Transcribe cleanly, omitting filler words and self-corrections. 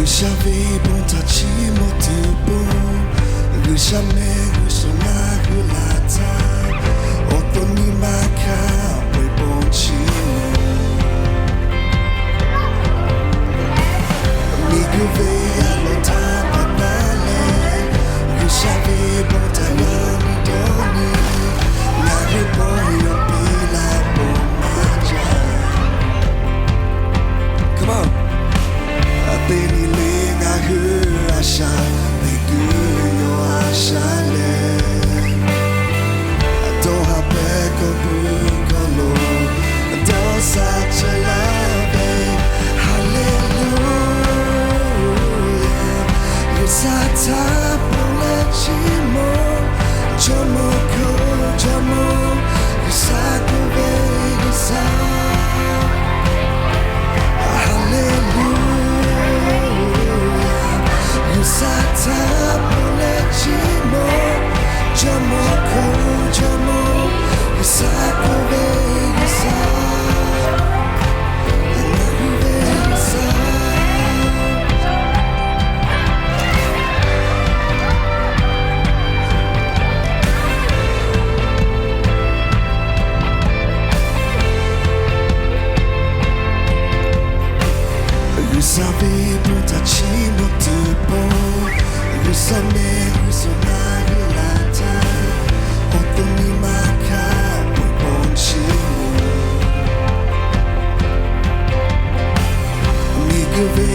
savais bon tachi motu bon jamais sona gulata otoni maka poi bonchi mi guve alota patale savais bon tayani doni nage boy pila bon maja. Come on. Beni lenga hu asha begu yo asha le do ha beko bukolo do sa chelave hallelujah yo sata pole chimo jomo ko jomo yo sakove yo sa hallelujah. Sata pole chimo jomo ko jomo sakove sa you savais pour ta chimo tu bon you savais you sonai lata otoni maka poi bonchi mi guve